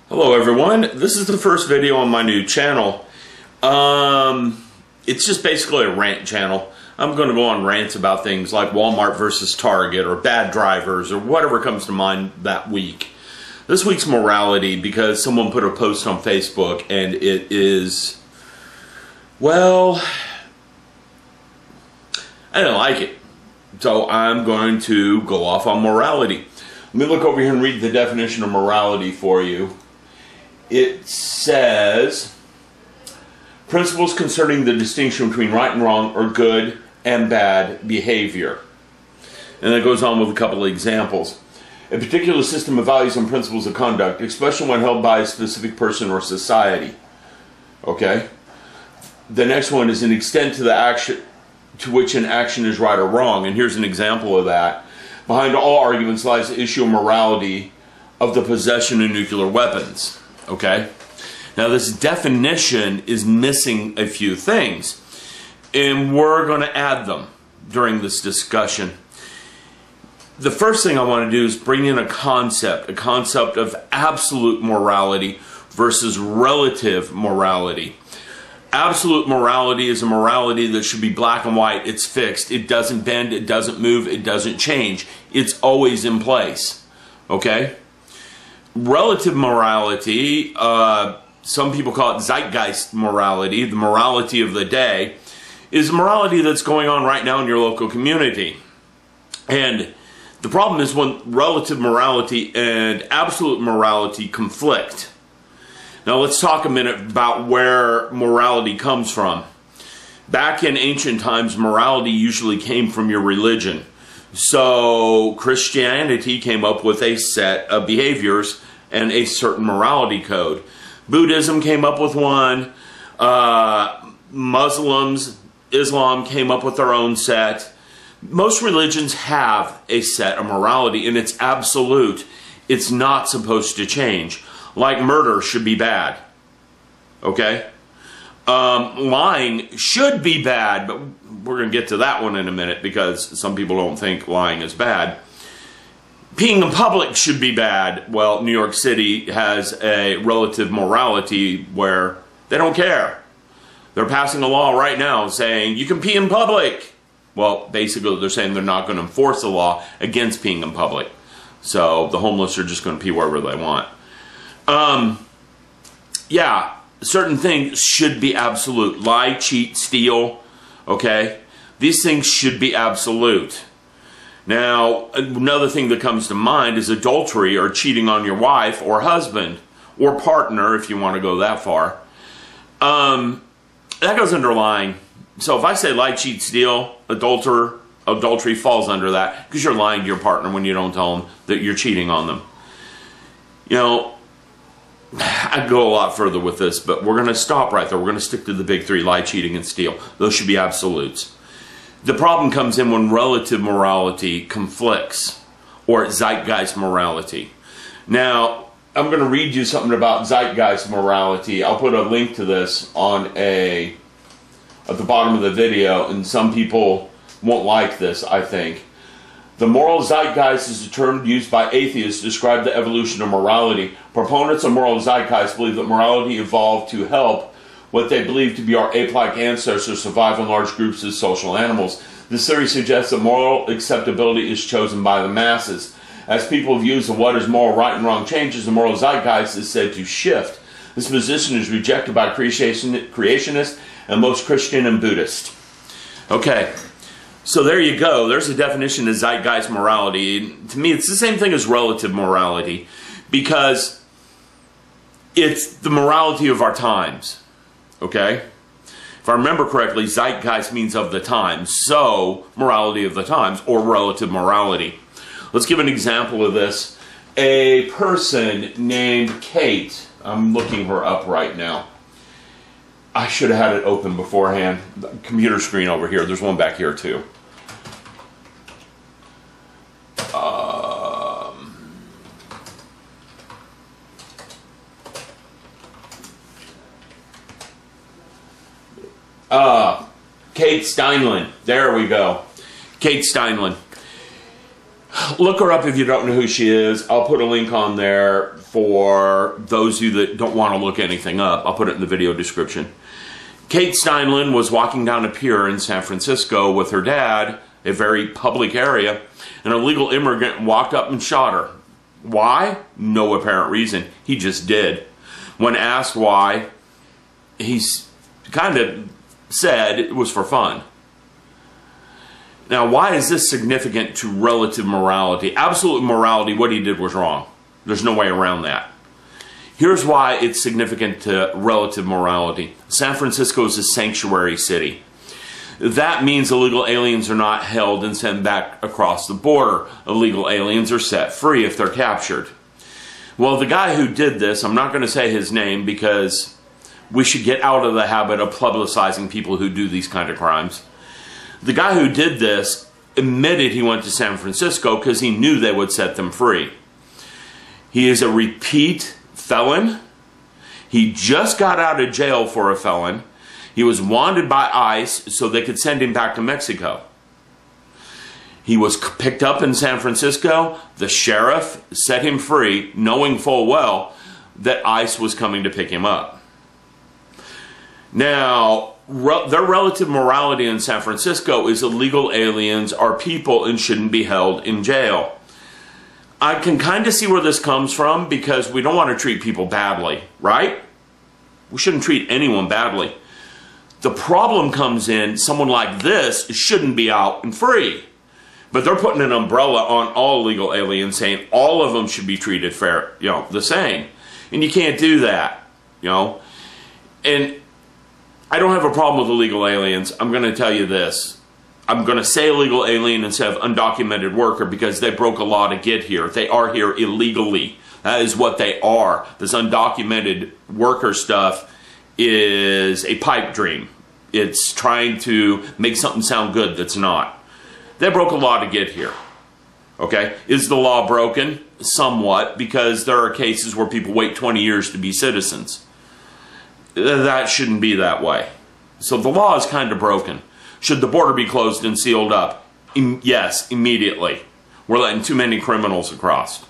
Hello everyone, this is the first video on my new channel. It's just basically a rant channel. I'm going to go on rants about things like Walmart versus Target or bad drivers or whatever comes to mind that week. This week's morality, because someone put a post on Facebook and it is, well, I don't like it. So I'm going to go off on morality. Let me look over here and read the definition of morality for you. It says, principles concerning the distinction between right and wrong or good and bad behavior. And it goes on with a couple of examples. A particular system of values and principles of conduct, especially when held by a specific person or society. Okay? The next one is an extent to the action to which an action is right or wrong. And here's an example of that. Behind all arguments lies the issue of morality of the possession of nuclear weapons. Okay? Now this definition is missing a few things, and we're going to add them during this discussion. The first thing I want to do is bring in a concept of absolute morality versus relative morality. Absolute morality is a morality that should be black and white. It's fixed. It doesn't bend. It doesn't move. It doesn't change. It's always in place. Okay? Relative morality, some people call it zeitgeist morality, the morality of the day, is morality that's going on right now in your local community. And the problem is when relative morality and absolute morality conflict. Now let's talk a minute about where morality comes from. Back in ancient times, morality usually came from your religion. So Christianity came up with a set of behaviors and a certain morality code. Buddhism came up with one. Muslims, Islam came up with their own set. Most religions have a set of morality, and it's absolute. It's not supposed to change. Like murder should be bad. Okay? Lying should be bad, but we're going to get to that one in a minute because some people don't think lying is bad. Peeing in public should be bad. Well, New York City has a relative morality where they don't care. They're passing a law right now saying you can pee in public. Well, basically they're saying they're not going to enforce the law against peeing in public. So the homeless are just going to pee wherever they want. Yeah, certain things should be absolute. Lie, cheat, steal, okay? These things should be absolute. Now, another thing that comes to mind is adultery or cheating on your wife or husband or partner, if you want to go that far. That goes under lying. So if I say lie, cheat, steal, adultery falls under that because you're lying to your partner when you don't tell them that you're cheating on them. You know, I'd go a lot further with this, but we're going to stop right there. We're going to stick to the big three: lie, cheating, and steal. Those should be absolutes. The problem comes in when relative morality conflicts, or zeitgeist morality. Now, I'm going to read you something about zeitgeist morality. I'll put a link to this at the bottom of the video, and some people won't like this, I think. The moral zeitgeist is a term used by atheists to describe the evolution of morality. Proponents of moral zeitgeist believe that morality evolved to help what they believe to be our ape-like ancestors survive in large groups as social animals. This theory suggests that moral acceptability is chosen by the masses. As people's views of what is moral, right, and wrong changes, the moral zeitgeist is said to shift. This position is rejected by creationists and most Christian and Buddhist. Okay. So there you go. There's a definition of zeitgeist morality. To me, it's the same thing as relative morality because it's the morality of our times. Okay? If I remember correctly, zeitgeist means of the times. So, morality of the times or relative morality. Let's give an example of this. A person named Kate. I'm looking her up right now. I should have had it open beforehand. The computer screen over here. There's one back here too. Kate Steinlen. There we go. Kate Steinlen. Look her up if you don't know who she is. I'll put a link on there for those of you that don't want to look anything up. I'll put it in the video description. Kate Steinlen was walking down a pier in San Francisco with her dad, a very public area, and an illegal immigrant walked up and shot her. Why? No apparent reason. He just did. When asked why, he's kind of said it was for fun. Now, why is this significant to relative morality? Absolute morality, what he did was wrong. There's no way around that. Here's why it's significant to relative morality. San Francisco is a sanctuary city. That means illegal aliens are not held and sent back across the border. Illegal aliens are set free if they're captured. Well, the guy who did this, I'm not going to say his name because we should get out of the habit of publicizing people who do these kind of crimes. The guy who did this admitted he went to San Francisco because he knew they would set them free. He is a repeat felon. He just got out of jail for a felon. He was wanted by ICE so they could send him back to Mexico. He was picked up in San Francisco. The sheriff set him free, knowing full well that ICE was coming to pick him up. Now, their relative morality in San Francisco is illegal aliens are people and shouldn't be held in jail. I can kind of see where this comes from because we don't want to treat people badly, right? We shouldn't treat anyone badly. The problem comes in, someone like this shouldn't be out and free. But they're putting an umbrella on all illegal aliens, saying all of them should be treated fair, the same. And you can't do that, And I don't have a problem with illegal aliens. I'm going to tell you this. I'm going to say illegal alien instead of undocumented worker because they broke a law to get here. They are here illegally. That is what they are. This undocumented worker stuff is a pipe dream. It's trying to make something sound good that's not. They broke a law to get here. Okay? Is the law broken? Somewhat, because there are cases where people wait 20 years to be citizens. That shouldn't be that way. So the law is kind of broken. Should the border be closed and sealed up? Yes, immediately. We're letting too many criminals across.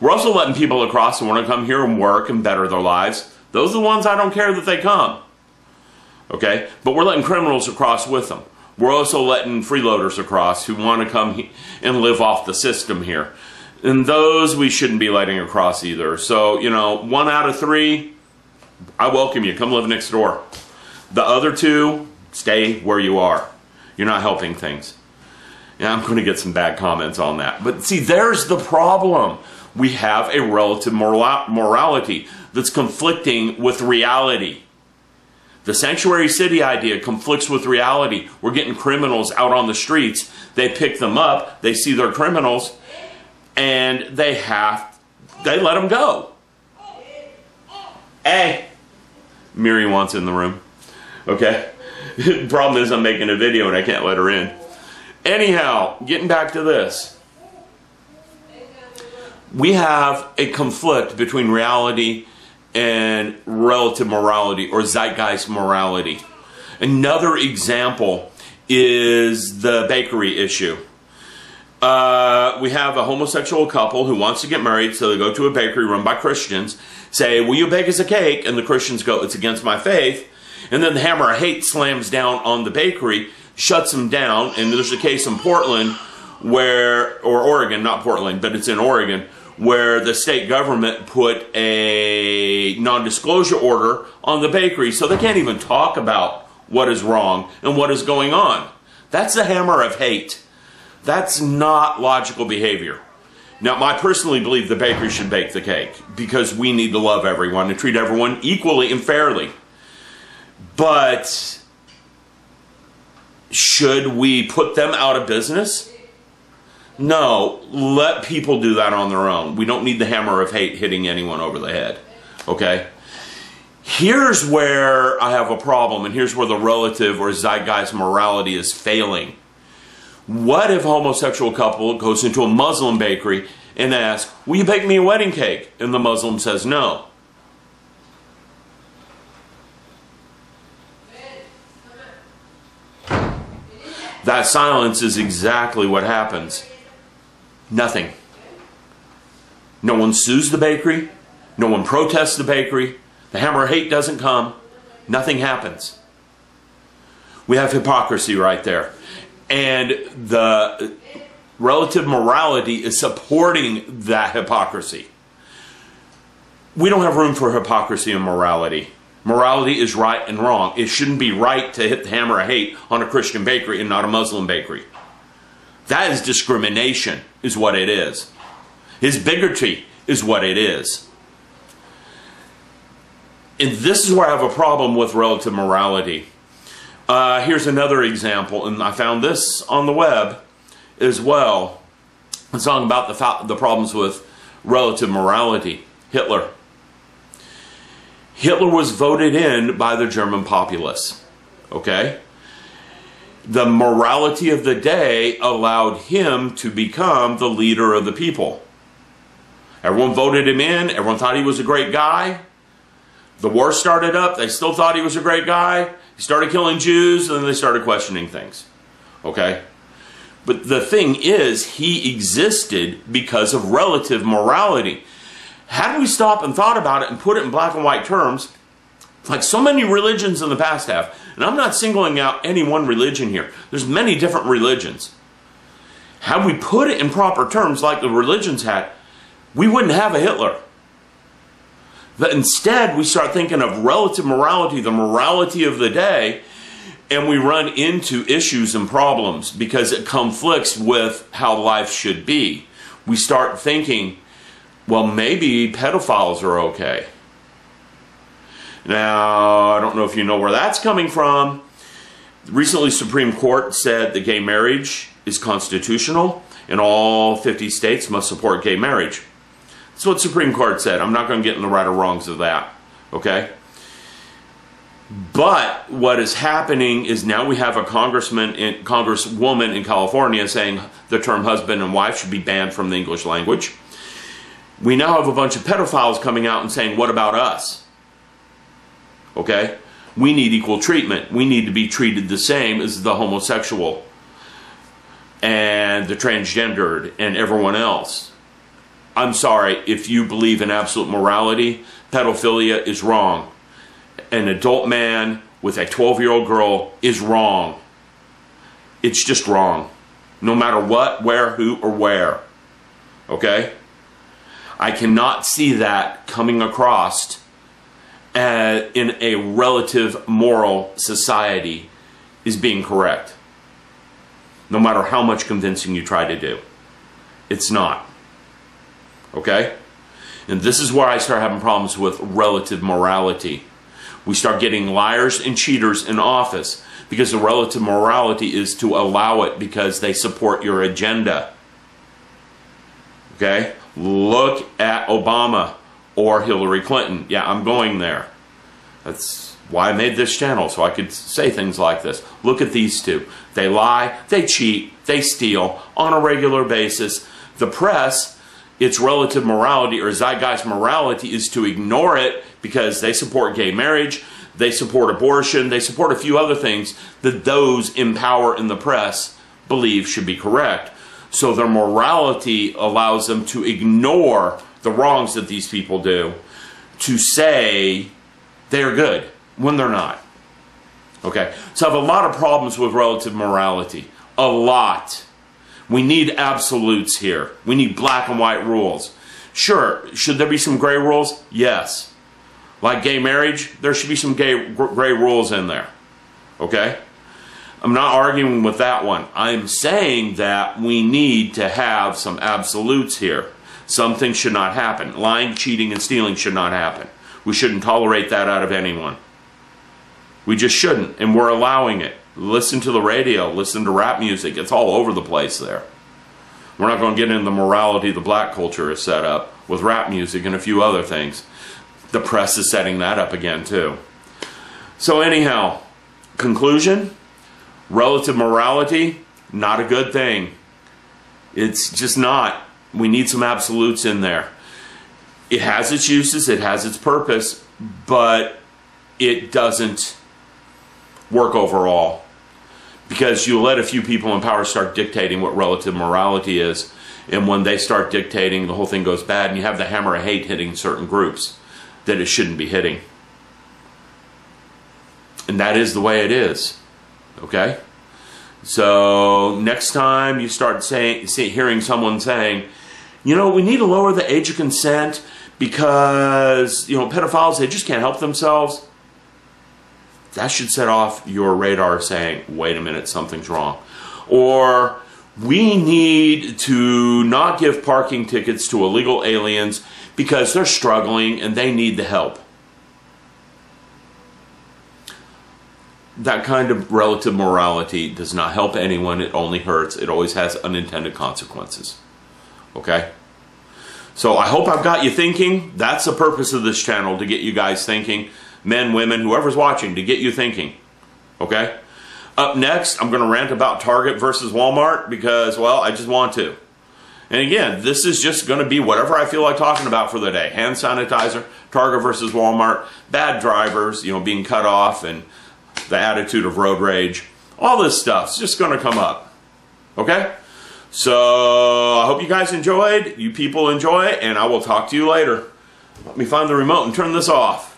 We're also letting people across who want to come here and work and better their lives. Those are the ones I don't care that they come. Okay? But we're letting criminals across with them. We're also letting freeloaders across who want to come and live off the system here. And those we shouldn't be letting across either. So, 1 out of 3, I welcome you. Come live next door. The other 2, stay where you are. You're not helping things. Yeah, I'm going to get some bad comments on that. But see, there's the problem. We have a relative morality that's conflicting with reality. The sanctuary city idea conflicts with reality. We're getting criminals out on the streets. They pick them up. They see they're criminals. And they let them go. Hey. Miri wants in the room. Okay. The problem is I'm making a video and I can't let her in. Anyhow, getting back to this. We have a conflict between reality and relative morality or zeitgeist morality. Another example is the bakery issue. We have a homosexual couple who wants to get married, so they go to a bakery run by Christians, say, will you bake us a cake? And the Christians go, it's against my faith. And then the hammer of hate slams down on the bakery, shuts them down. And there's a case in Portland or Oregon, not Portland, but it's in Oregon, where the state government put a non-disclosure order on the bakery, so they can't even talk about what is wrong and what is going on. That's the hammer of hate. That's not logical behavior. Now, I personally believe the bakery should bake the cake because we need to love everyone and treat everyone equally and fairly. But should we put them out of business? No, let people do that on their own. We don't need the hammer of hate hitting anyone over the head. Okay? Here's where I have a problem, and here's where the relative or zeitgeist morality is failing. What if a homosexual couple goes into a Muslim bakery and asks, will you bake me a wedding cake? And the Muslim says no. That silence is exactly what happens. Nothing. No one sues the bakery. No one protests the bakery. The hammer of hate doesn't come. Nothing happens. We have hypocrisy right there. And the relative morality is supporting that hypocrisy. We don't have room for hypocrisy and morality. Morality is right and wrong. It shouldn't be right to hit the hammer of hate on a Christian bakery and not a Muslim bakery. That is discrimination, is what it is. His bigotry is what it is. And this is where I have a problem with relative morality. Here's another example, and I found this on the web as well. It's talking about the problems with relative morality. Hitler. Hitler was voted in by the German populace. Okay? The morality of the day allowed him to become the leader of the people. Everyone voted him in. Everyone thought he was a great guy. The war started up. They still thought he was a great guy. He started killing Jews, and then they started questioning things. Okay? But the thing is, he existed because of relative morality. Had we stopped and thought about it and put it in black and white terms, like so many religions in the past have, and I'm not singling out any one religion here. There's many different religions. Had we put it in proper terms like the religions had, we wouldn't have a Hitler. But instead, we start thinking of relative morality, the morality of the day, and we run into issues and problems because it conflicts with how life should be. We start thinking, well, maybe pedophiles are okay. Now, I don't know if you know where that's coming from. Recently, Supreme Court said that gay marriage is constitutional and all 50 states must support gay marriage. That's what Supreme Court said. I'm not going to get in the right or wrongs of that. Okay? But what is happening is now we have a congresswoman in California saying the term husband and wife should be banned from the English language. We now have a bunch of pedophiles coming out and saying, what about us? Okay? We need equal treatment. We need to be treated the same as the homosexual and the transgendered and everyone else. I'm sorry, if you believe in absolute morality, pedophilia is wrong. An adult man with a 12-year-old girl is wrong. It's just wrong. No matter what, where, who, or where. Okay? I cannot see that coming across in a relative moral society is being correct. No matter how much convincing you try to do. It's not. Okay? And this is where I start having problems with relative morality. We start getting liars and cheaters in office because the relative morality is to allow it because they support your agenda. Okay? Look at Obama or Hillary Clinton. Yeah, I'm going there. That's why I made this channel, so I could say things like this. Look at these two. They lie, they cheat, they steal on a regular basis. The press, its relative morality or zeitgeist morality is to ignore it because they support gay marriage, they support abortion, they support a few other things that those in power in the press believe should be correct. So their morality allows them to ignore the wrongs that these people do to say they're good when they're not. Okay, so I have a lot of problems with relative morality. A lot. We need absolutes here. We need black and white rules. Sure, should there be some gray rules? Yes. Like gay marriage, there should be some gray rules in there. Okay? I'm not arguing with that one. I'm saying that we need to have some absolutes here. Some things should not happen. Lying, cheating, and stealing should not happen. We shouldn't tolerate that out of anyone. We just shouldn't, and we're allowing it. Listen to the radio, listen to rap music. It's all over the place there. We're not going to get into the morality the black culture is set up with rap music and a few other things. The press is setting that up again too. So anyhow, conclusion, relative morality, not a good thing. It's just not. We need some absolutes in there. It has its uses, it has its purpose, but it doesn't work overall. Because you let a few people in power start dictating what relative morality is, And when they start dictating, the whole thing goes bad, and you have the hammer of hate hitting certain groups that it shouldn't be hitting. And that is the way it is. Okay? So next time you start hearing someone saying, you know, we need to lower the age of consent because, you know, pedophiles, they just can't help themselves. That should set off your radar saying, wait a minute, something's wrong. Or we need to not give parking tickets to illegal aliens because they're struggling and they need the help. That kind of relative morality does not help anyone. It only hurts. It always has unintended consequences. Okay? So I hope I've got you thinking. That's the purpose of this channel, to get you guys thinking. Men, women, whoever's watching, to get you thinking. Okay? Up next, I'm going to rant about Target versus Walmart because, well, I just want to. And again, this is just going to be whatever I feel like talking about for the day. Hand sanitizer, Target versus Walmart, bad drivers, you know, being cut off, and the attitude of road rage. All this stuff's just going to come up. Okay? So I hope you guys enjoyed. You people enjoy, and I will talk to you later. Let me find the remote and turn this off.